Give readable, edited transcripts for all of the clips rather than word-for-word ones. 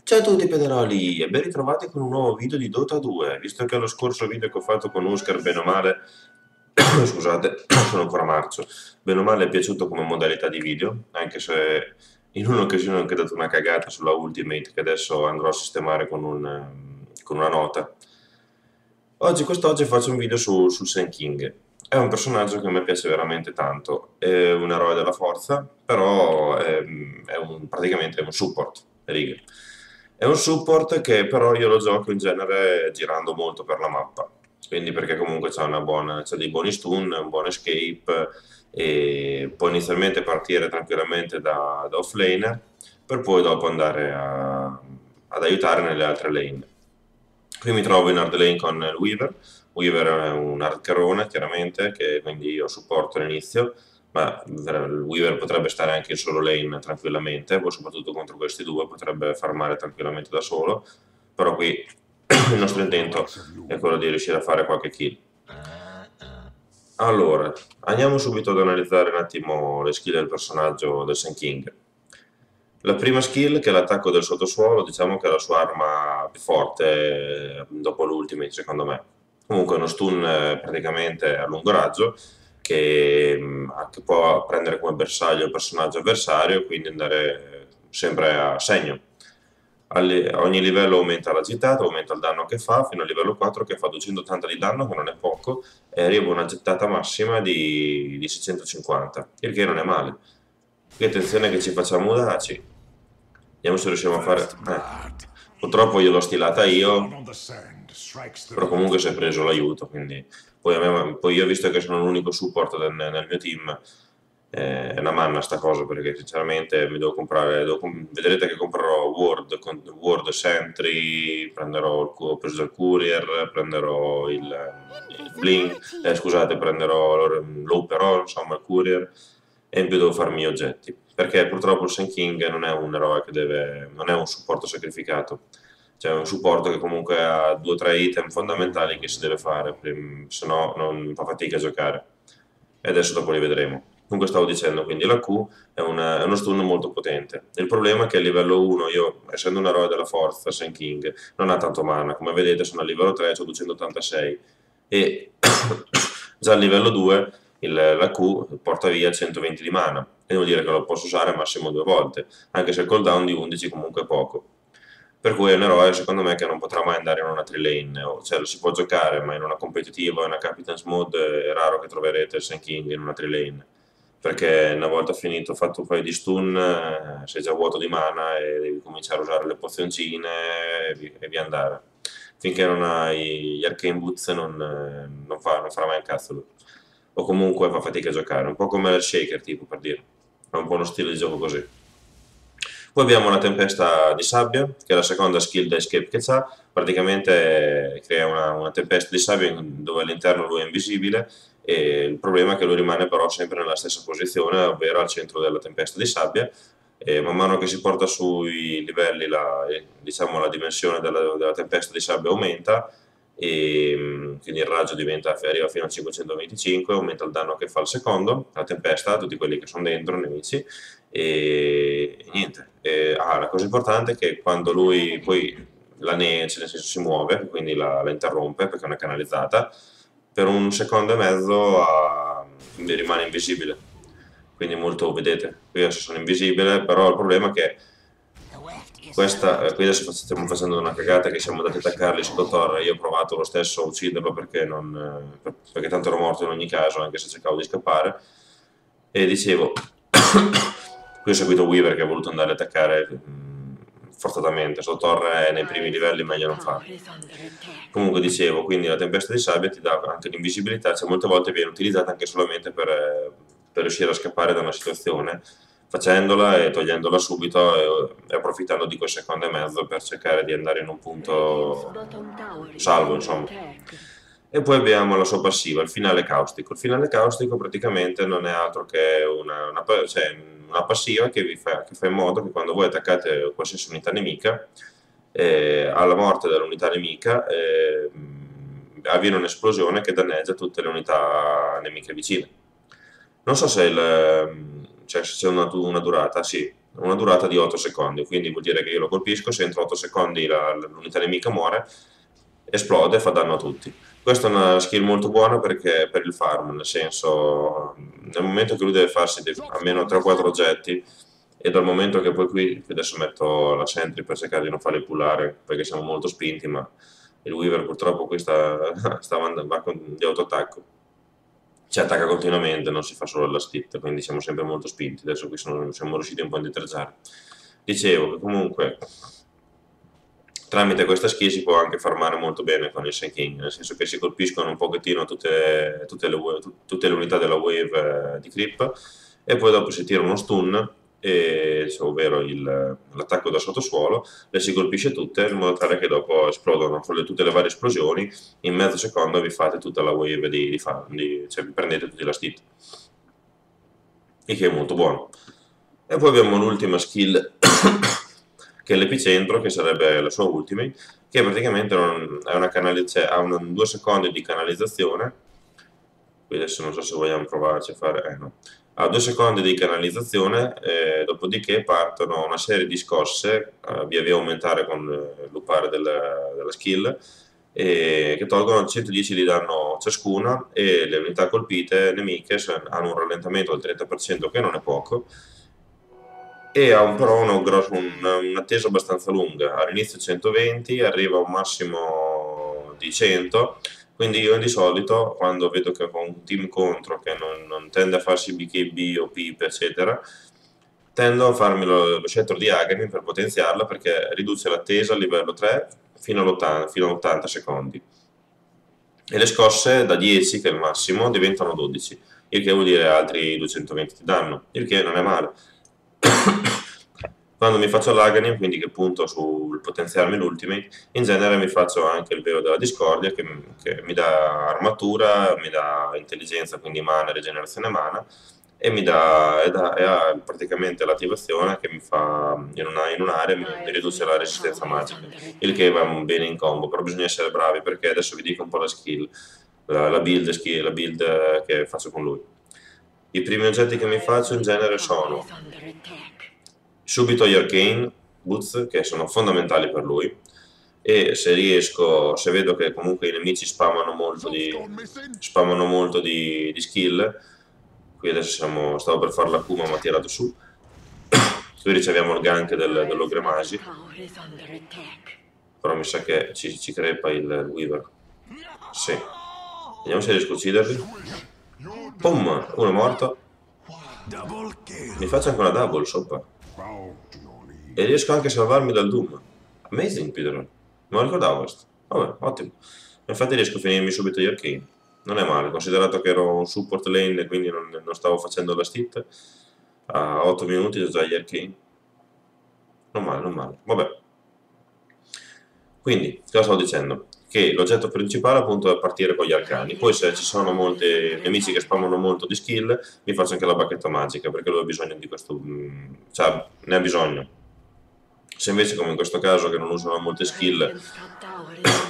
Ciao a tutti pedaloli e ben ritrovati con un nuovo video di Dota 2. Visto che lo scorso video che ho fatto con Oscar, bene o male, scusate, sono ancora marcio, bene o male è piaciuto come modalità di video, anche se in un'occasione ho anche dato una cagata sulla Ultimate che adesso andrò a sistemare con una nota. Quest'oggi faccio un video sul Sen King. È un personaggio che a me piace veramente tanto, è un eroe della forza, però praticamente è un support, righe. È un support che però io lo gioco in genere girando molto per la mappa, quindi perché comunque c'ha dei buoni stun, un buon escape e può inizialmente partire tranquillamente da offlaner per poi dopo ad aiutare nelle altre lane. Qui mi trovo in hard lane con il Weaver. Weaver è un hard carrone, chiaramente, che quindi io supporto all'inizio, ma il Weaver potrebbe stare anche in solo lane tranquillamente, poi soprattutto contro questi due potrebbe farmare tranquillamente da solo, però qui il nostro intento è quello di riuscire a fare qualche kill. Allora, andiamo subito ad analizzare un attimo le skill del personaggio del Sun King. La prima skill, che è l'attacco del sottosuolo, diciamo che è la sua arma più forte dopo l'ultimate, secondo me. Comunque è uno stun praticamente a lungo raggio che può prendere come bersaglio il personaggio avversario e quindi andare sempre a segno. A ogni livello aumenta la gittata, aumenta il danno che fa, fino al livello 4 che fa 280 di danno, che non è poco, e arriva a una gittata massima di 650, il che non è male. Qui attenzione che ci facciamo Udaci. Vediamo se riusciamo a fare... Purtroppo io l'ho stilata io, però comunque si è preso l'aiuto, quindi... Poi io, visto che sono l'unico support nel mio team, è una manna sta cosa, perché sinceramente mi devo comprare... vedrete che comprerò Ward Sentry, ho preso il Courier, prenderò il Blink, scusate, prenderò l'Operol, insomma il Courier, e in più devo farmi gli oggetti, perché purtroppo il Sun King non è un eroe non è un supporto sacrificato, cioè è un supporto che comunque ha 2 o 3 item fondamentali che si deve fare, se no non fa fatica a giocare, e adesso dopo li vedremo. Comunque stavo dicendo, quindi la Q è uno stun molto potente. Il problema è che a livello 1 io, essendo un eroe della forza, Sun King, non ha tanto mana, come vedete sono a livello 3, ho 286, e già a livello 2 la Q porta via 120 di mana, e vuol dire che lo posso usare massimo 2 volte, anche se il cooldown di 11 comunque è poco. Per cui è un eroe secondo me che non potrà mai andare in una 3 lane, cioè lo si può giocare, ma in una competitiva o in una Captain's Mode è raro che troverete il Sun King in una 3 lane, perché una volta finito, fatto un paio di stun, sei già vuoto di mana e devi cominciare a usare le pozioncine e via andare. Finché non hai gli Arcane Boots non farà mai un cazzo lui. O comunque fa fatica a giocare, un po' come il Shaker, tipo, per dire. Ha un po' uno stile di gioco così. Poi abbiamo la tempesta di sabbia, che è la seconda skill da escape che ha. Praticamente crea una tempesta di sabbia dove all'interno lui è invisibile, e il problema è che lui rimane però sempre nella stessa posizione, ovvero al centro della tempesta di sabbia, e man mano che si porta sui livelli diciamo, la dimensione della tempesta di sabbia aumenta, e quindi il raggio arriva fino a 525, aumenta il danno che fa il secondo, la tempesta, a tutti quelli che sono dentro, nemici, e niente. La cosa importante è che quando lui poi cioè nel senso si muove, quindi la interrompe perché non è canalizzata, per un secondo e mezzo rimane invisibile. Quindi molto, vedete, qui adesso sono invisibile, però il problema è che qui adesso stiamo facendo una cagata che siamo andati ad attaccarli sotto torre, io ho provato lo stesso a ucciderlo perché tanto ero morto in ogni caso, anche se cercavo di scappare, e dicevo, qui ho seguito Weaver che ha voluto andare ad attaccare forzatamente, sotto torre nei primi livelli meglio non farlo. Comunque dicevo, quindi la tempesta di sabbia ti dà anche l'invisibilità, cioè molte volte viene utilizzata anche solamente per riuscire a scappare da una situazione, facendola e togliendola subito e approfittando di quel secondo e mezzo per cercare di andare in un punto salvo, insomma. E poi abbiamo la sua passiva, il finale caustico. Il finale caustico praticamente non è altro che una passiva che fa in modo che quando voi attaccate qualsiasi unità nemica, alla morte dell'unità nemica avviene un'esplosione che danneggia tutte le unità nemiche vicine. Non so se c'è una durata, sì. una durata di 8 secondi, quindi vuol dire che io lo colpisco, se entro 8 secondi l'unità nemica muore, esplode e fa danno a tutti. Questa è una skill molto buona perché per il farm, nel senso, nel momento che lui deve farsi almeno 3-4 oggetti, e dal momento che poi qui adesso metto la sentry per cercare di non farli pullare perché siamo molto spinti, ma il Weaver purtroppo qui va di autoattacco, ci attacca continuamente, non si fa solo la stitta, quindi siamo sempre molto spinti. Adesso qui siamo riusciti un po' a indietreggiare. Dicevo che comunque tramite questa skill si può anche farmare molto bene con il Sand King, nel senso che si colpiscono un pochettino tutte le unità della wave di creep, e poi dopo si tira uno stun, ovvero l'attacco da sottosuolo, le si colpisce tutte in modo tale che dopo esplodono tutte le varie esplosioni, in mezzo secondo vi fate tutta la wave cioè vi prendete tutti la stit, il che è molto buono. E poi abbiamo l'ultima skill che è l'epicentro, che sarebbe la sua ultimate, che praticamente ha 2 secondi di canalizzazione. Qui adesso non so se vogliamo provarci a fare, no. Ha 2 secondi di canalizzazione, dopodiché partono una serie di scosse, via via aumentare con l'upare della skill, che tolgono 110 di danno ciascuna, e le unità colpite nemiche hanno un rallentamento del 30%, che non è poco, e ha però un'attesa abbastanza lunga. All'inizio 120, arriva a un massimo di 100, quindi io di solito, quando vedo che ho un team contro che non tende a farsi BKB o PIP, eccetera, tendo a farmi lo scettro di Aghanim per potenziarla, perché riduce l'attesa a livello 3 fino a 80 secondi. E le scosse da 10, che è il massimo, diventano 12, il che vuol dire altri 220 di danno, il che non è male. Quando mi faccio l'Aghanim, quindi che punto sul potenziarmi l'ultimate, in genere mi faccio anche il velo della discordia, che mi dà armatura, mi dà intelligenza, quindi mana, rigenerazione mana, e ha praticamente l'attivazione che mi fa in un'area mi riduce la resistenza magica, il che va bene in combo, però bisogna essere bravi, perché adesso vi dico un po' la skill, la build che faccio con lui. I primi oggetti che mi faccio in genere sono subito gli Arcane Boots, che sono fondamentali per lui, e se vedo che comunque i nemici spammano molto di skill, qui adesso stavo per fare la Kuma ma ha tirato su, qui riceviamo il gank dell'Ogre Magi, però mi sa che ci crepa il Weaver. Sì, vediamo se riesco a ucciderli. Pum, uno è morto, mi faccio anche una double sopra e riesco anche a salvarmi dal Doom. Amazing, Peter, non lo ricordavo questo. Vabbè, ottimo. Infatti riesco a finirmi subito gli Arcane, non è male, considerato che ero un support lane e quindi non stavo facendo la stit. A 8 minuti ho già gli Arcane, non male, non male. Vabbè, quindi cosa stavo dicendo? Che l'oggetto principale appunto è partire con gli arcani, poi se ci sono molti nemici che spammano molto di skill, mi faccio anche la bacchetta magica, perché lui ha bisogno di questo, cioè ne ha bisogno. Se invece, come in questo caso, che non usano molte skill,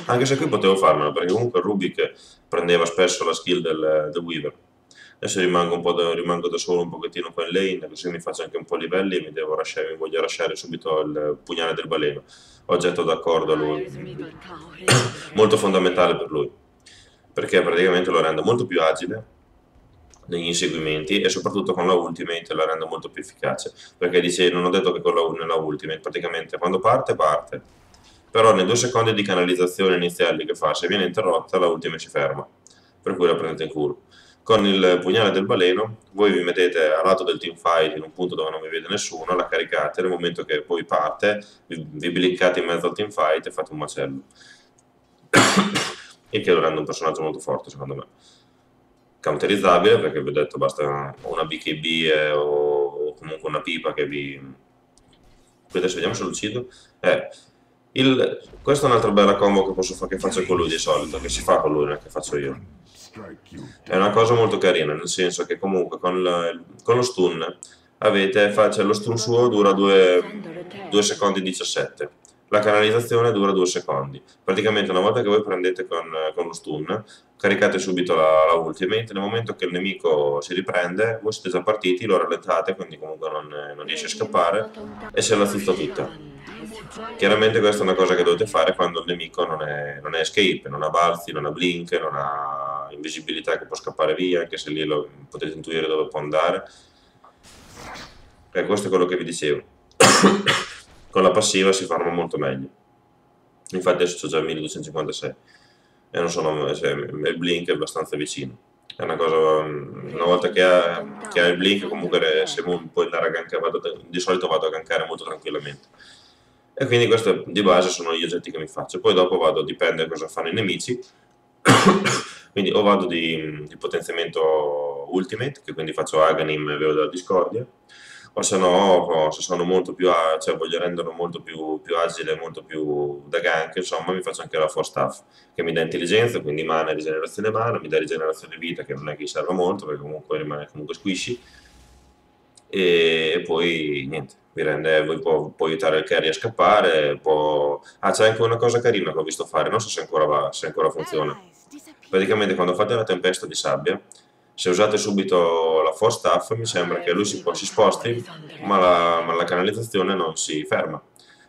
anche se qui potevo farmela, perché comunque Rubik prendeva spesso la skill del Weaver. Adesso rimango da solo un pochettino qua in lane, così mi faccio anche un po' livelli e mi voglio lasciare subito il pugnale del baleno. Oggetto d'accordo a lui, molto fondamentale per lui, perché praticamente lo rende molto più agile negli inseguimenti, e soprattutto con la ultimate la rende molto più efficace, perché dice, non ho detto che nella ultimate praticamente quando parte, però nei 2 secondi di canalizzazione iniziali che fa, se viene interrotta la ultima si ferma, per cui la prendete in culo. Con il pugnale del baleno voi vi mettete a lato del teamfight in un punto dove non vi vede nessuno, la caricate, nel momento che poi parte vi blinkate in mezzo al teamfight e fate un macello. Il che lo rende un personaggio molto forte, secondo me. Counterizzabile, perché vi ho detto basta una BKB o comunque una pipa che vi... Qui adesso vediamo se lo uccido. Questa è un'altra bella combo che faccio con lui di solito, che si fa con lui, non è che faccio io. È una cosa molto carina, nel senso che comunque con lo stun lo stun suo dura 2 secondi 17, La canalizzazione dura 2 secondi. Praticamente una volta che voi prendete con lo stun, caricate subito la ultimate, nel momento che il nemico si riprende, voi siete già partiti, lo rallentate, quindi comunque non riesce a scappare e se la zuzza tutta. Chiaramente questa è una cosa che dovete fare quando il nemico non è escape, non ha balzi, non ha blink, non ha invisibilità che può scappare via, anche se lì lo potete intuire dove può andare. E questo è quello che vi dicevo. Con la passiva si farma molto meglio. Infatti adesso ho già il 1256 e non sono, cioè, il blink è abbastanza vicino. È una cosa, una volta che ha il blink comunque se puoi andare a gankare, di solito vado a gankare molto tranquillamente. E quindi questo di base sono gli oggetti che mi faccio. Poi dopo vado, dipende da cosa fanno i nemici, quindi o vado di potenziamento ultimate, che quindi faccio Aghanim e Veo della Discordia, o se no, se sono molto più, cioè voglio renderlo molto più agile, molto più da gank, insomma mi faccio anche la Force Staff, che mi dà intelligenza, quindi mana e rigenerazione mana, mi dà rigenerazione vita, che non è che gli serve molto, perché comunque rimane comunque squishy, e poi niente, può aiutare il carry a scappare, c'è anche una cosa carina che ho visto fare, non so se ancora funziona. Praticamente quando fate la tempesta di sabbia, se usate subito la Force Staff, mi sembra che lui si sposti, ma la canalizzazione non si ferma.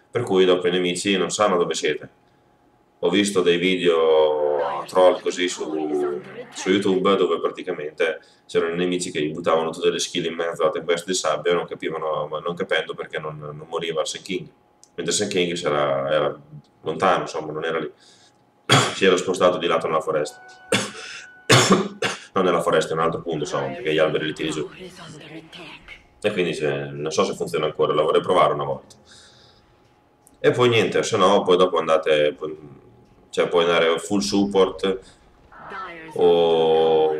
Per cui dopo i nemici non sanno dove siete. Ho visto dei video troll così su YouTube dove praticamente c'erano i nemici che gli buttavano tutte le skill in mezzo alla tempesta di sabbia e non capivano, ma non capendo perché non moriva il Sand King. Mentre il Sand King era lontano, insomma, non era lì. Si era spostato di lato nella foresta. Non nella foresta, è un altro punto, insomma, perché gli alberi li tiri giù. E quindi non so se funziona ancora, la vorrei provare una volta. E poi niente, se no, poi dopo cioè puoi andare full support o,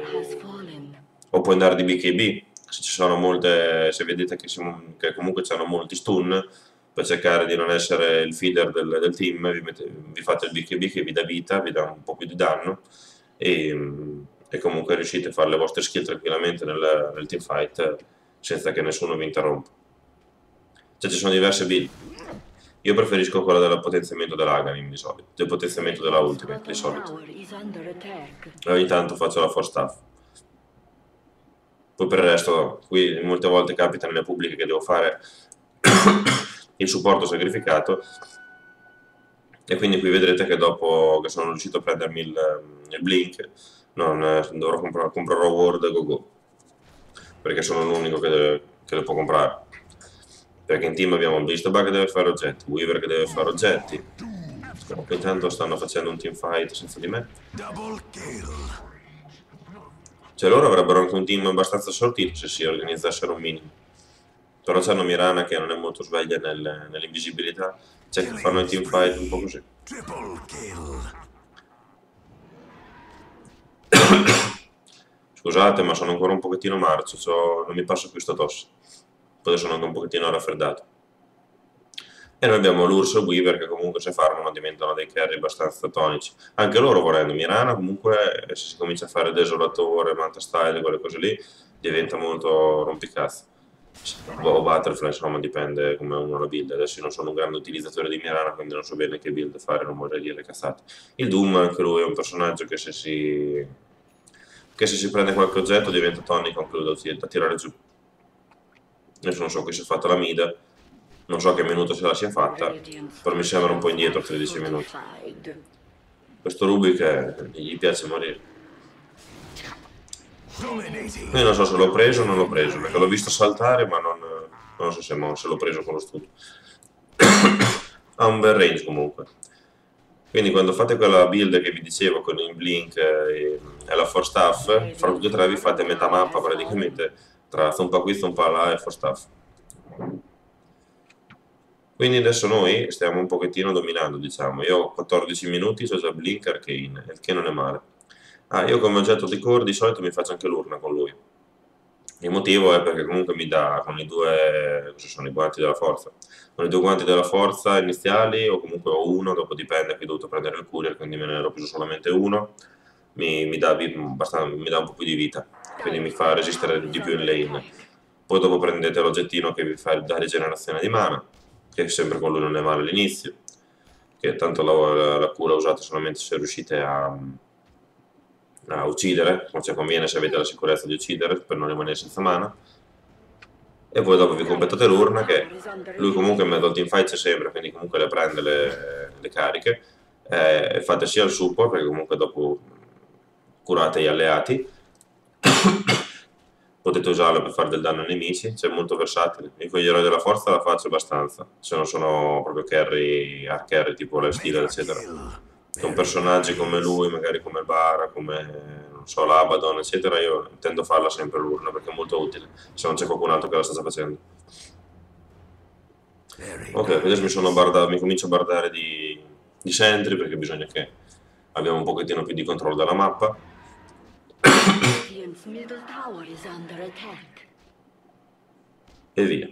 o puoi andare di BKB. Se ci sono se vedete che comunque c'hanno molti stun, per cercare di non essere il feeder del team, vi fate il BKB che vi dà vita, vi dà un po' più di danno e comunque riuscite a fare le vostre skill tranquillamente nel teamfight senza che nessuno vi interrompa. Cioè ci sono diverse build. Io preferisco quella del potenziamento dell'Aghanim di solito, del potenziamento della Ultimate di solito. E ogni tanto faccio la Force Staff. Poi per il resto, qui molte volte capita nelle pubbliche che devo fare il supporto sacrificato e quindi qui vedrete che dopo che sono riuscito a prendermi il Blink comprerò Ward Go perché sono l'unico che le può comprare. Perché in team abbiamo Beastbug che deve fare oggetti, Weaver che deve fare oggetti. Intanto stanno facendo un teamfight senza di me. Cioè loro avrebbero anche un team abbastanza sortito se si organizzassero un minimo. Però c'hanno Mirana che non è molto sveglia nell'invisibilità. Cioè che fanno il teamfight un po' così. Scusate, ma sono ancora un pochettino marcio, non mi passa più sta tosse. Poi sono anche un pochettino raffreddato. E noi abbiamo l'Urso e Weaver che comunque se farmano diventano dei carry abbastanza tonici. Anche loro volendo Mirana comunque se si comincia a fare Desolatore, Manta Style, quelle cose lì, diventa molto rompicazzo. O Butterfly, insomma dipende come uno la build. Adesso io non sono un grande utilizzatore di Mirana, quindi non so bene che build fare, non vorrei dire cazzate. Il Doom anche lui è un personaggio che se si prende qualche oggetto diventa tonico anche lui da tirare giù. Adesso non so chi si è fatta la mida, non so che minuto se la sia fatta, però mi sembra un po' indietro 13 minuti. Questo Rubik gli piace morire. Io non so se l'ho preso o non l'ho preso, perché l'ho visto saltare ma non so se l'ho preso con lo studio. Ha un bel range comunque. Quindi quando fate quella build che vi dicevo con il Blink e la Force Staff, fra tutti e tre vi fate metà mappa praticamente tra zompa qui, zompa là e Force Staff. Quindi adesso noi stiamo un pochettino dominando, diciamo. Io ho 14 minuti, ho già Blink Arcane, il che non è male. Io come oggetto di core di solito mi faccio anche l'urna con lui. Il motivo è perché comunque mi dà con i due, cosa sono i guanti della forza? Con i due guanti della forza iniziali o comunque ho uno, dopo dipende che ho dovuto prendere il courier, quindi me ne ero preso solamente uno, mi dà un po' più di vita, quindi mi fa resistere di più in lane. Poi dopo prendete l'oggettino che vi fa la rigenerazione di mana, che sempre con lui non è male all'inizio. che tanto la Q la usate solamente se riuscite a uccidere, non ci conviene se avete la sicurezza di uccidere per non rimanere senza mana. E poi dopo vi completate l'urna, che lui comunque in mezzo al teamfight c'è sempre, quindi comunque le prende le cariche, e fate sia il support, perché comunque dopo curate gli alleati, potete usarlo per fare del danno ai nemici, c'è molto versatile. Io con gli eroi della forza la faccio abbastanza, se non sono proprio carry, hard carry tipo Life Stealer eccetera. Con personaggi come lui, magari come Bara, come non so, l'Abaddon eccetera, io tendo a farla sempre l'urna perché è molto utile, se non c'è qualcun altro che la sta già facendo. Ok, adesso mi comincio a bardare di Sentry perché bisogna che abbiamo un pochettino più di controllo della mappa. E via.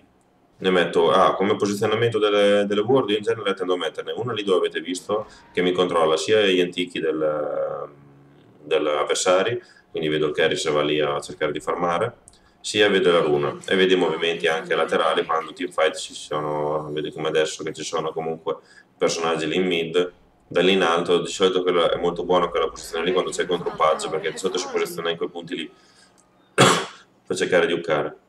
Ne metto, come posizionamento delle ward io in genere tendo a metterne una lì dove avete visto che mi controlla sia gli antichi dell'avversario, quindi vedo il carry se va lì a cercare di farmare, sia vedo la runa e vedo i movimenti anche laterali quando teamfight ci sono, vedi come adesso che ci sono comunque personaggi lì in mid, da lì in alto di solito è molto buono quella posizione lì quando c'è il contropaggio perché di solito si posiziona in quei punti lì per cercare di uccare.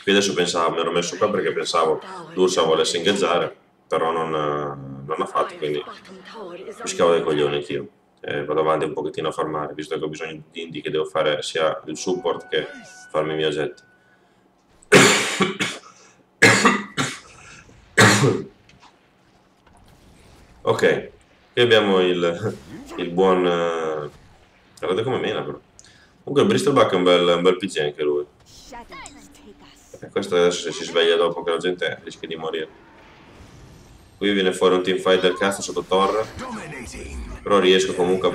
Qui adesso pensavo, mi ero messo qua perché pensavo l'Ursa volesse ingaggiare, però non ha fatto, quindi mi scavo dai coglioni anch'io. Vado avanti un pochettino a farmare, visto che ho bisogno di indie che devo fare sia il support che farmi i miei oggetti. Ok, qui abbiamo il buon... guardate come mena però. Comunque il Bristleback è un bel PG anche lui. Questo adesso se si sveglia dopo che la gente rischia di morire. Qui viene fuori un teamfight del cazzo sotto torre, però riesco comunque a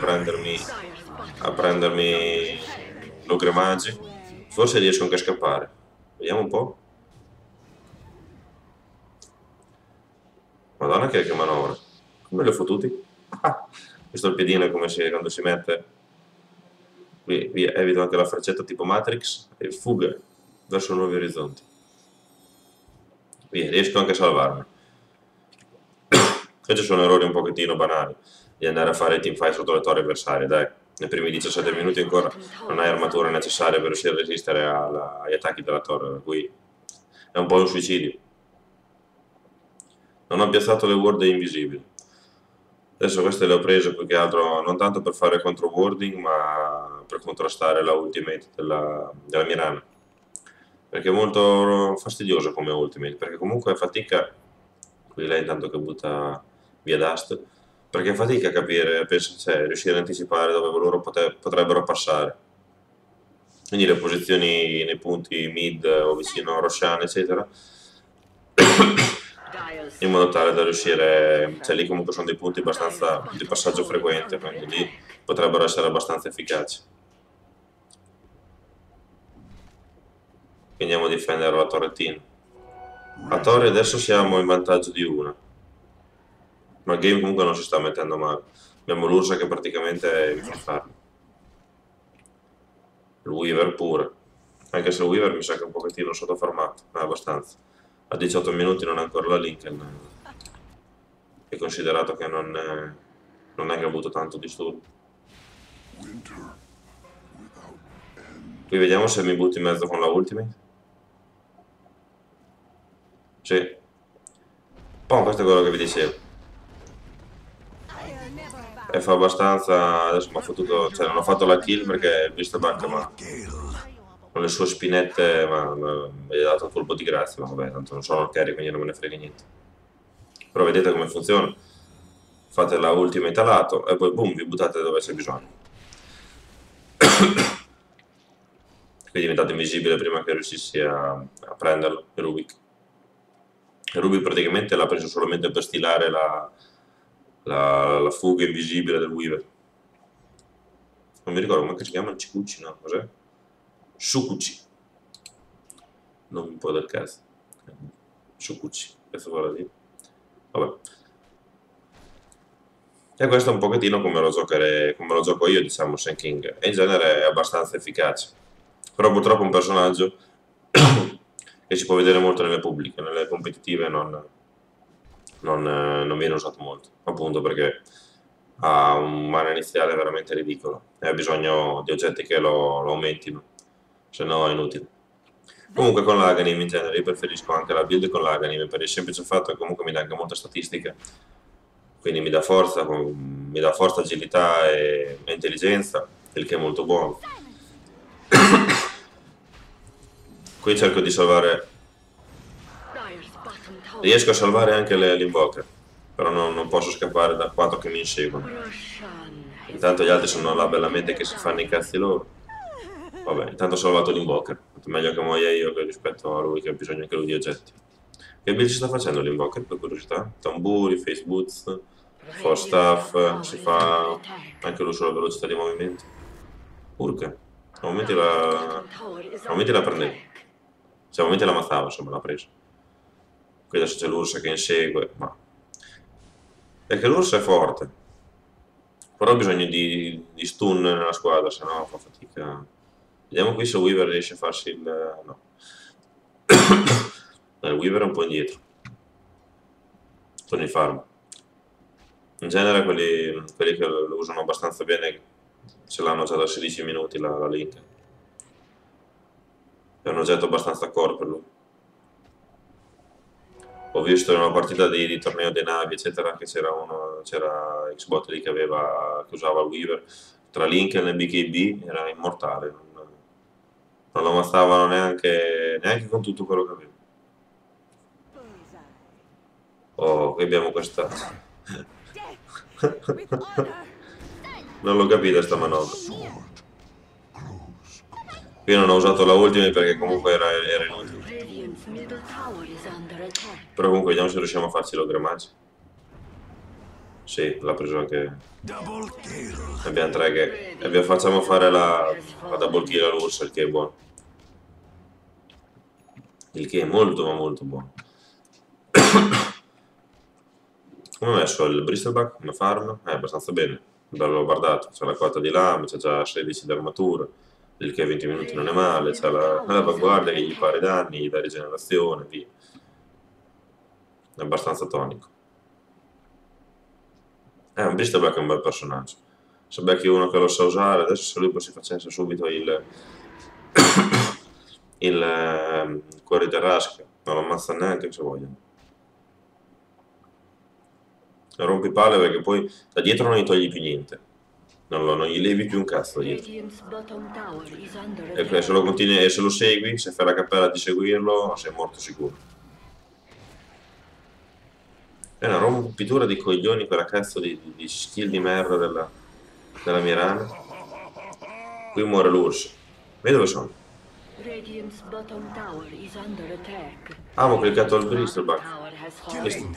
prendermi l'ogre magi. Forse riesco anche a scappare. Vediamo un po'. Madonna che manovra. Come li ho fottuti? Questo il piedino come quando si mette. Qui evito anche la freccetta tipo Matrix e fuga verso nuovi orizzonti. Via, riesco anche a salvarmi. Invece sono errori un pochettino banali di andare a fare i teamfight sotto le torri avversarie, dai. Nei primi 17 minuti ancora non hai armature necessarie per riuscire a resistere agli attacchi della torre, per cui è un po' un suicidio. Non ho piazzato le ward invisibili. Adesso queste le ho prese più che altro non tanto per fare contro warding, ma per contrastare la ultimate della Mirana. Perché è molto fastidioso come ultimate, perché comunque fatica, qui lei intanto che butta via Dust, perché fatica a capire, riuscire a anticipare dove loro potrebbero passare. Quindi le posizioni nei punti mid o vicino a Roshan, eccetera, in modo tale da riuscire, lì comunque sono dei punti abbastanza di passaggio frequente, quindi lì potrebbero essere abbastanza efficaci. Quindi andiamo a difendere la torrettina. A torre adesso siamo in vantaggio di una, ma il game comunque non si sta mettendo male. Abbiamo l'Ursa che praticamente mi fa farlo. Il Weaver pure, anche se il Weaver mi sa che è un pochettino sottoformato, ma abbastanza. A 18 minuti non è ancora la Lincoln, è considerato che non è che ha avuto tanto disturbo. Qui vediamo se mi butto in mezzo con la ultimate. Sì. Poi questo è quello che vi dicevo. E fa abbastanza, adesso mi ha fottuto, non ho fatto la kill perché visto Bacca ma con le sue spinette mi ha dato un colpo di grazia, ma vabbè, tanto non sono il carry quindi non me ne frega niente. Però vedete come funziona. Fate la ultimate a lato e poi boom, vi buttate dove c'è bisogno. Qui diventate invisibile prima che riuscissi a prenderlo, il Rubik. Il Rubik praticamente l'ha preso solamente per stilare la fuga invisibile del Weaver. Non mi ricordo come si chiama il Cikuchi, no? Cos'è? Sukuchi. Non un po' del cazzo. Sukuchi, questo vuole dire. Vabbè. E questo è un pochettino come lo gioco io, diciamo, Sand King. E in genere è abbastanza efficace. Però purtroppo è un personaggio che si può vedere molto nelle pubbliche, nelle competitive non non viene usato molto, appunto perché ha un mana iniziale veramente ridicolo e ha bisogno di oggetti che lo aumentino, se no è inutile. Comunque con l'Aghanim in genere io preferisco anche la build con l'Aghanim per il semplice fatto che comunque mi dà anche molte statistiche, quindi mi dà forza, agilità e intelligenza, il che è molto buono. Qui cerco di salvare, riesco a salvare anche l'Invoker, però non posso scappare da 4 che mi inseguono. Intanto gli altri sono là bellamente che si fanno i cazzi loro. Vabbè, intanto ho salvato l'Invoker, meglio che muoia io rispetto a lui che ha bisogno anche lui di oggetti. Che build ci sta facendo l'Invoker, per curiosità? Tamburi, face boots, force staff, si fa anche lui sulla velocità di movimento. Urca, a momenti la prendevo, cioè a momenti la ammazzavo, insomma, l'ha presa. Qui adesso c'è l'Ursa che insegue, ma... Perché l'Ursa è forte, però ha bisogno di stun nella squadra, se no fa fatica. Vediamo qui se Weaver riesce a farsi il... no. Il Weaver è un po' indietro. Sono in farm. In genere quelli che lo usano abbastanza bene ce l'hanno già da 16 minuti la Link. È un oggetto abbastanza core per lui. Ho visto in una partita di torneo dei navi, eccetera, che c'era Xbot lì che usava il Weaver. Tra Link e l'NBKB era immortale. Non lo ammazzavano neanche con tutto quello che aveva. Oh, qui abbiamo questa... Non l'ho capita sta manovra. Qui non ho usato la ultima perché comunque era inutile. Però comunque vediamo se riusciamo a farci l'ogramaggi. Sì, l'ha preso anche... Abbiamo 3 che... facciamo fare la double kill all'Ursa, il che è buono. Il che è molto ma molto buono. Come ho messo il Bristleback come farm? Abbastanza bene, bello guardato, c'è la quota di lame, c'è già 16 di armatura, il che 20 minuti non è male, c'è la avanguardia che gli fa i danni, gli dà rigenerazione, via. È abbastanza tonico. Un Bristleback è un bel personaggio. Se becchi uno che lo sa usare, adesso se lui poi si facesse subito il cuore di Terrasca, non lo ammazza neanche se vogliono. Rompi palle perché poi da dietro non gli togli più niente, non gli levi più un cazzo da dietro. E se lo continui e se lo segui, se fai la cappella di seguirlo, sei morto sicuro. È una rompitura di coglioni quella cazzo di skill di merda della Mirana. Qui muore l'Urso. Vedi dove sono? Ah, ho cliccato al Bristleback.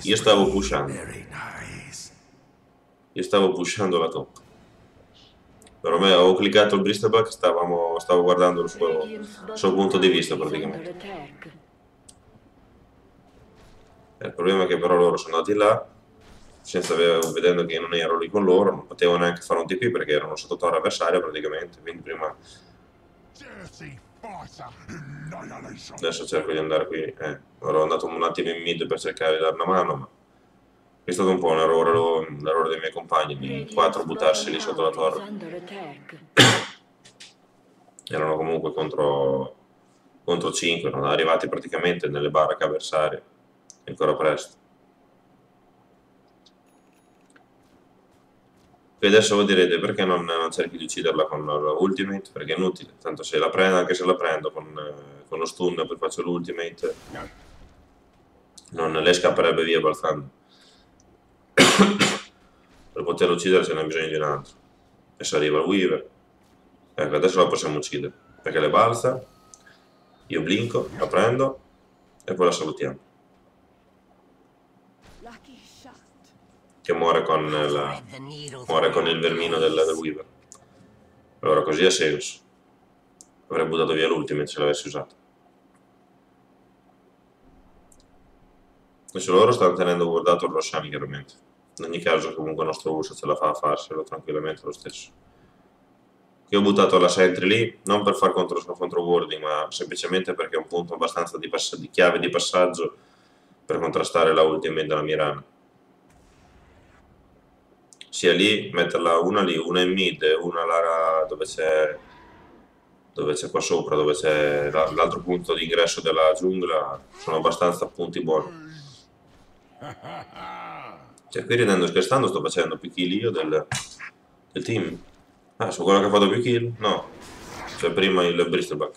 Io stavo pushando. Io stavo pushando la top. Per me avevo cliccato il Bristleback, stavo guardando il suo punto di vista praticamente. Il problema è che però loro sono andati là, vedendo che io non ero lì con loro, non potevano neanche fare un TP perché erano sotto torre avversaria praticamente, quindi prima... Adesso cerco di andare qui, ero andato un attimo in mid per cercare di dare una mano, ma è stato un po' un errore dei miei compagni di 4 buttarsi lì sotto la torre. Erano comunque contro 5, erano arrivati praticamente nelle baracche avversarie, ancora presto. E adesso voi direte perché non cerchi di ucciderla con l'ultimate? Perché è inutile, tanto se la prendo, anche se la prendo con lo stun e poi faccio l'ultimate, non lei scapperebbe via balzando. Per poterla uccidere ce n'è bisogno di un altro. Adesso arriva il Weaver. Ecco, adesso la possiamo uccidere, perché le balza, io blinco, la prendo e poi la salutiamo. Che muore con il vermino del Weaver. Allora così ha senso. Avrei buttato via l'ultimate se l'avessi usato. Adesso loro stanno tenendo guardato il Roshan chiaramente. In ogni caso comunque il nostro Ursa ce la fa a farselo tranquillamente lo stesso. Io ho buttato la sentry lì, non per far contro warding, ma semplicemente perché è un punto abbastanza di chiave di passaggio per contrastare la ultimate della Mirana. sia lì, metterla una lì, una in mid e una là dove c'è qua sopra, dove c'è l'altro punto di ingresso della giungla, sono abbastanza punti buoni. Cioè, qui ridendo e scherzando sto facendo più kill io del team. Ah, sono quello che ha fatto più kill? No. Cioè prima il Bristleback.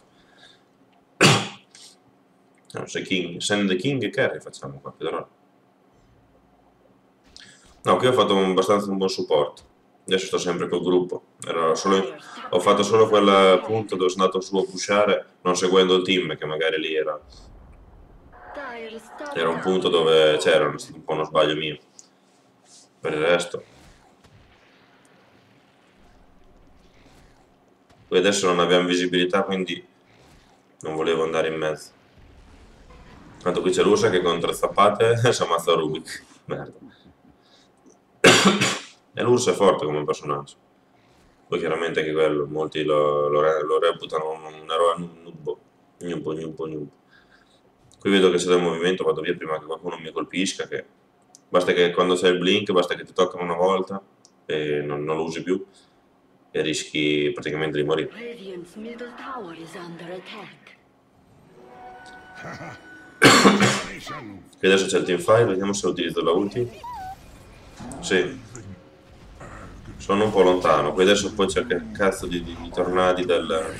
No, se King, Send the King e Carry facciamo qua, però. No, qui ho fatto abbastanza un buon supporto. Adesso sto sempre col gruppo. Ho fatto solo quel punto dove sono andato su a pushare, non seguendo il team, che magari lì era un punto dove c'era un po' uno sbaglio mio. Per il resto. Poi adesso non abbiamo visibilità, quindi non volevo andare in mezzo. Tanto qui c'è l'Ursa che con 3 zappate si ammazza Rubik. Merda. E l'Ursa è forte come personaggio. Poi chiaramente anche quello, molti lo reputano un eroe nubbo. Gnubbo. Qui vedo che se do il movimento vado via prima che qualcuno mi colpisca, che basta che quando c'è il blink, basta che ti toccano una volta e non lo usi più e rischi praticamente di morire. Qui adesso c'è il teamfight, vediamo se utilizzo la ulti. Sì. Sono un po' lontano, qui adesso poi c'è che cazzo di tornadi del...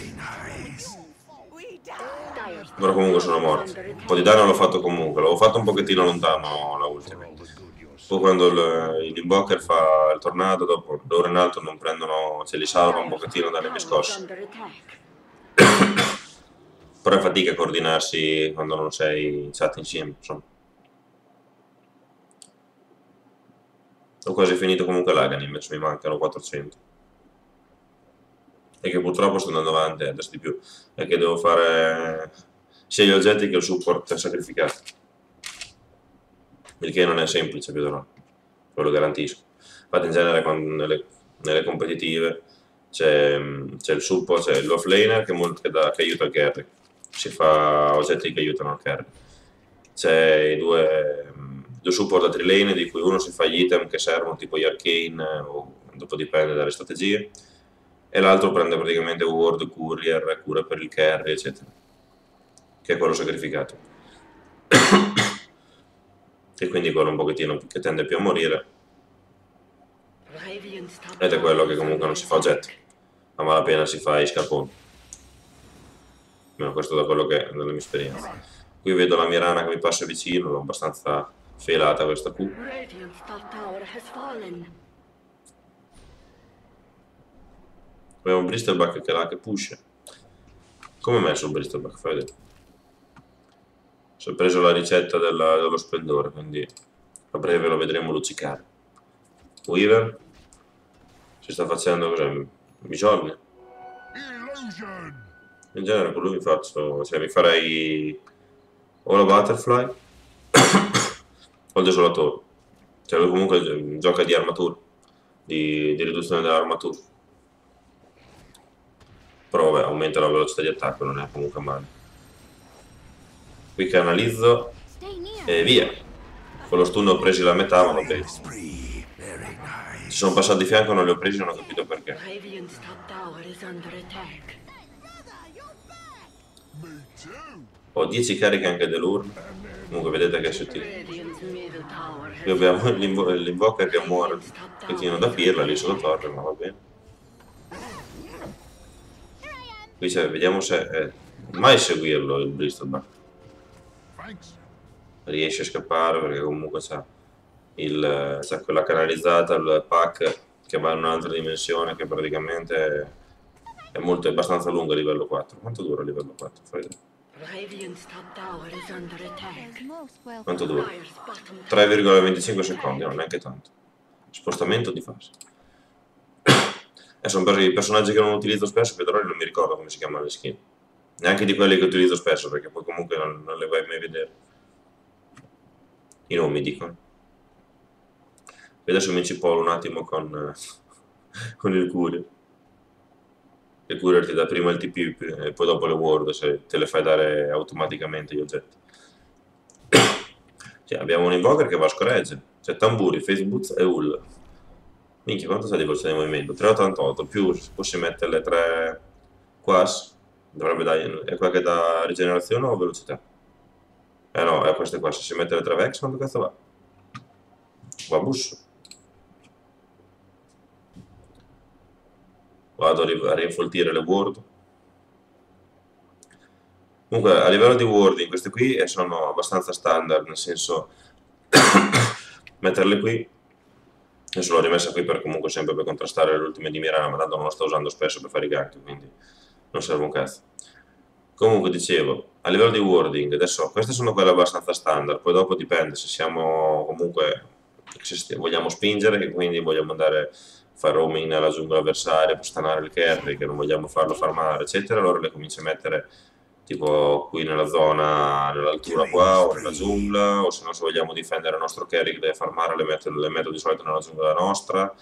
Però comunque sono morto. Un po' di danno l'ho fatto comunque, l'avevo fatto un pochettino lontano la ultima. Poi quando l'invoker fa il tornado, dopo loro in alto non prendono, ce li salva un pochettino dalle mie scosse. Però è fatica a coordinarsi quando non sei in chat insieme, insomma. Ho quasi finito comunque l'Aghanim, invece mi mancano 400. E che purtroppo sto andando avanti adesso di più. E che devo fare sia gli oggetti che il support sacrificato. Il che non è semplice, vedrò. Ve lo garantisco. Infatti in genere nelle competitive c'è il support, c'è l'offlaner che aiuta il carry. Si fa oggetti che aiutano il carry. C'è i due support da 3 lane, di cui uno si fa gli item che servono tipo gli arcane, o dopo dipende dalle strategie, e l'altro prende praticamente ward, courier, cura per il carry, eccetera, che è quello sacrificato. E quindi quello un pochettino che tende più a morire, ed è quello che comunque non si fa oggetto, a malapena si fa i scarponi. Almeno questo da quello che è nella mia esperienza. Qui vedo la mia rana che mi passa vicino, l'ho abbastanza felata questa Q. Abbiamo un Bristleback che è là che pusha. Come è messo il Bristleback? Fai vedere. Si è preso la ricetta dello splendore, quindi a breve lo vedremo luccicare. Weaver si sta facendo cos'è? Bisogna. In genere con lui mi farei o la Butterfly o il Desolatore. Cioè lui comunque gioca di armatura, di riduzione dell'armatura. Però vabbè, aumenta la velocità di attacco, non è comunque male. Qui canalizzo e via. Con lo stun ho presi la metà, ma va bene. Ci sono passati di fianco, non li ho presi, non ho capito perché. Ho 10 cariche anche dell'urna. Comunque vedete che è sottile. Qui abbiamo l'invoker che muore un pochettino da pirla lì sotto torre, ma va bene. Qui vediamo se mai seguirlo il Bristleback. Riesce a scappare perché comunque c'ha quella canalizzata, il pack che va in un'altra dimensione che praticamente è abbastanza lungo a livello 4. Quanto dura a livello 4? Fai vedere. Quanto dura? 3,25 secondi, non neanche tanto. Spostamento di fase. Sono per i personaggi che non utilizzo spesso, però non mi ricordo come si chiamano le skin. Neanche di quelli che utilizzo spesso, perché poi comunque non le vai mai a vedere. I nomi dicono. E adesso mi incipolo un attimo con il Courier. Il Courier ti dà prima il TP e poi dopo le ward, se te le fai dare automaticamente gli oggetti. Cioè, abbiamo un invoker che va a scoregge. C'è Tamburi, Facebooks e Hull. Minchia, quanto sa di velocità di movimento? 3,88, più posso mettere le 3 quas, dovrebbe dare, è quella che dà rigenerazione o velocità? Eh no, è queste qua, se si mette le 3 vex, quanto cazzo va? Va busso. Vado a rinfoltire le ward. Comunque, a livello di wording, queste qui sono abbastanza standard, nel senso, metterle qui, io l'ho rimessa qui per comunque sempre per contrastare le ultime di Mirana, ma tanto non la sto usando spesso per fare i gank, quindi non serve un cazzo. Comunque dicevo, a livello di wording, adesso queste sono quelle abbastanza standard, poi dopo dipende se siamo comunque, se vogliamo spingere, che quindi vogliamo andare a fare roaming nella giungla avversaria per stanare il carry, che non vogliamo farlo farmare, eccetera, allora le comincio a mettere tipo qui nella zona, nell'altura qua, o nella giungla, o se no se vogliamo difendere il nostro carry che deve farmare le metto di solito nella giungla nostra,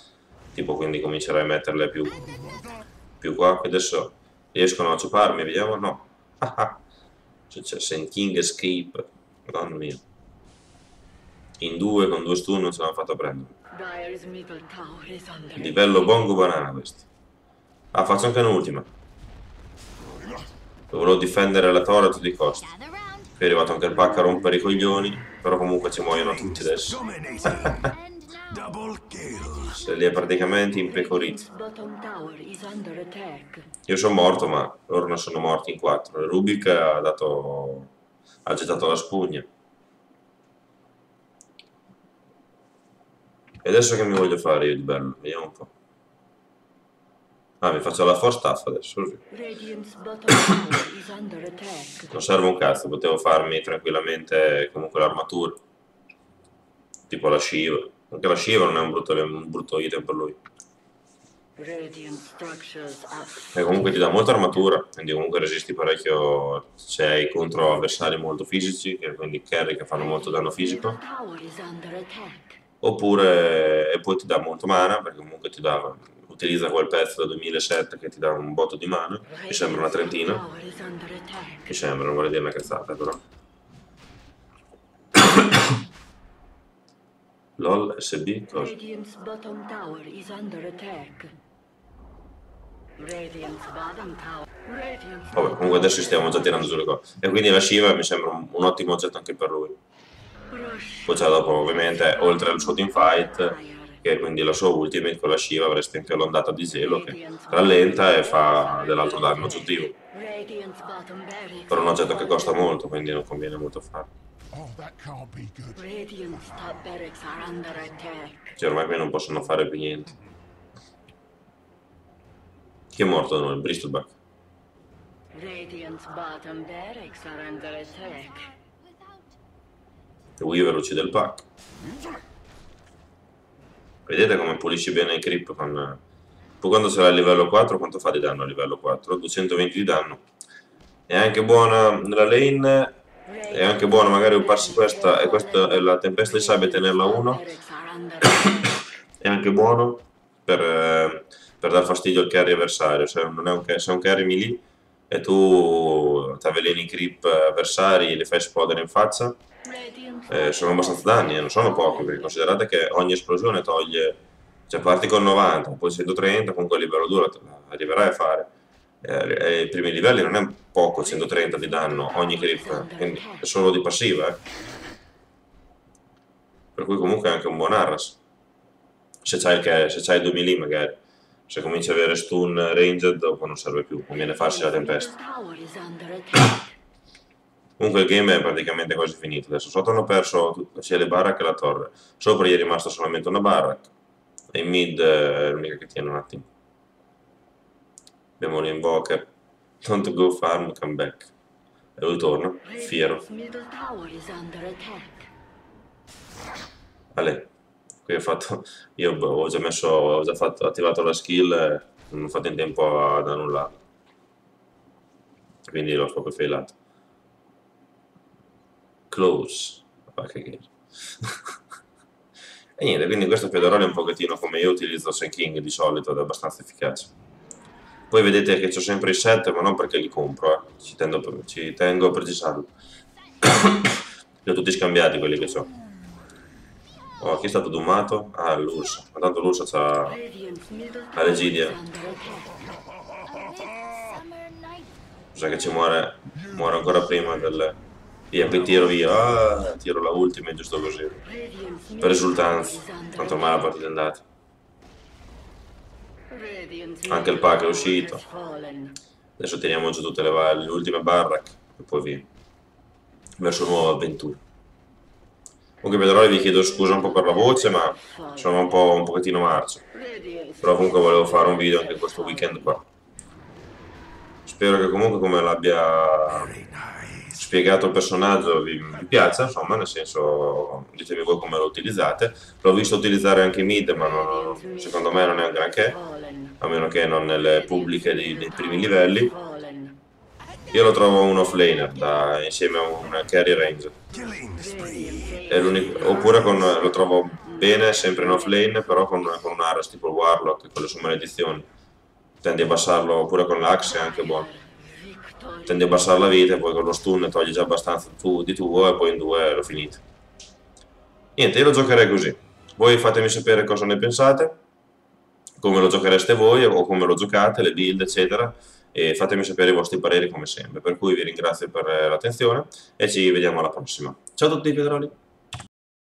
tipo quindi comincerei a metterle più qua, che adesso riescono a ciuparmi, vediamo, no. C'è Sand King Escape, madonna mia. In due, con 2 stun non ce l'hanno fatto prendere. Livello bongo banana questo. Ah, faccio anche un'ultima. Volevo difendere la torre a tutti i costi. Qui è arrivato anche il pack a rompere i coglioni, però comunque ci muoiono tutti adesso. Se li è praticamente impecoriti. Io sono morto, ma loro non sono morti in 4. Rubik ha gettato la spugna. E adesso che mi voglio fare io di bello? Vediamo un po'. Ah, mi faccio la force staff adesso. Non serve un cazzo, potevo farmi tranquillamente comunque l'armatura. Tipo la Shiva. Anche la Shiva non è un brutto item per lui. E comunque ti dà molta armatura, quindi comunque resisti parecchio se hai contro avversari molto fisici, quindi carry che fanno molto danno fisico. Oppure, e poi ti dà molto mana, perché comunque utilizza quel pezzo da 2007 che ti dà un botto di mana, mi sembra una trentina, mi sembra, non vorrei dire una cazzata però. LOL, SB, cosa? Vabbè, comunque adesso stiamo già tirando sulle cose. E quindi la Shiva mi sembra un ottimo oggetto anche per lui. Poi c'è dopo ovviamente, oltre al suo teamfight, che quindi la sua ultimate con la Shiva avresti anche l'ondata di gelo che rallenta e fa dell'altro danno aggiuntivo. Per un oggetto che costa molto, quindi non conviene molto farlo. Cioè ormai qui non possono fare più niente. Chi è morto da noi? Bristleback. Il Weaver uccide il pack. Vedete come pulisci bene i creep con... Poi quando sarà a livello 4, quanto fa di danno a livello 4? 220 di danno. È anche buona nella lane, è anche buona magari upparsi questa, e questa è la tempesta di sabbia, tenerla 1. È anche buono per dar fastidio al carry avversario, se è un carry melee e tu ti avveleni i creep avversari, li fai esplodere in faccia, sono abbastanza danni, non sono pochi, perché considerate che ogni esplosione toglie, cioè parti con 90, poi 130, comunque a livello 2 arriverai a fare. Ai primi livelli non è poco, 130 di danno ogni creep, quindi è solo di passiva, per cui comunque è anche un buon arras. Se c'hai 2 melee magari, se cominci ad avere stun ranged dopo non serve più, conviene farsi la tempesta. Comunque il game è praticamente quasi finito, adesso sotto hanno perso sia le barrack che la torre, sopra gli è rimasta solamente una barrack, e in mid è l'unica che tiene un attimo. Abbiamo l'invoker, don't go farm, come back. E lui torna, fiero. Ale, qui io ho già attivato la skill e non ho fatto in tempo ad annullarla. Quindi l'ho proprio failato. Close. Che e niente, quindi questo Federale è un pochettino come io utilizzo Sand King di solito ed è abbastanza efficace. Poi vedete che ho sempre i 7, ma non perché li compro, ci tengo a precisarlo. Li ho tutti scambiati quelli che ho. Oh, chi è stato domato? Ah, l'Ursa. Ma tanto l'Ursa ha l'Egidia. Mi sa che ci muore ancora prima del... Via, qui tiro via. Ah, tiro la ultima, giusto così. Per esultanza. Tanto ormai la partita è andata. Anche il pack è uscito. Adesso teniamo giù tutte le ultime barrack e poi via. Verso nuove avventure. Comunque Pedroli vi chiedo scusa un po' per la voce, ma sono un pochettino marcio. Però comunque volevo fare un video anche questo weekend qua. Spero che comunque come l'abbia spiegato il personaggio vi piaccia, insomma, nel senso, ditemi voi come lo utilizzate. L'ho visto utilizzare anche mid, ma secondo me non è un granché, a meno che non nelle pubbliche dei primi livelli. Io lo trovo un offlaner insieme a un carry range. Oppure lo trovo bene sempre in offlane, però con un'ares tipo il Warlock, con le sue maledizioni. Tendi a abbassarlo, oppure con l'Axe è anche buono. Tendi a abbassare la vita e poi con lo stun togli già abbastanza di tuo e poi in due l'ho finito. Niente, io lo giocherei così. Voi fatemi sapere cosa ne pensate, come lo giochereste voi o come lo giocate, le build eccetera, e fatemi sapere i vostri pareri come sempre. Per cui vi ringrazio per l'attenzione e ci vediamo alla prossima. Ciao a tutti, Pedroli!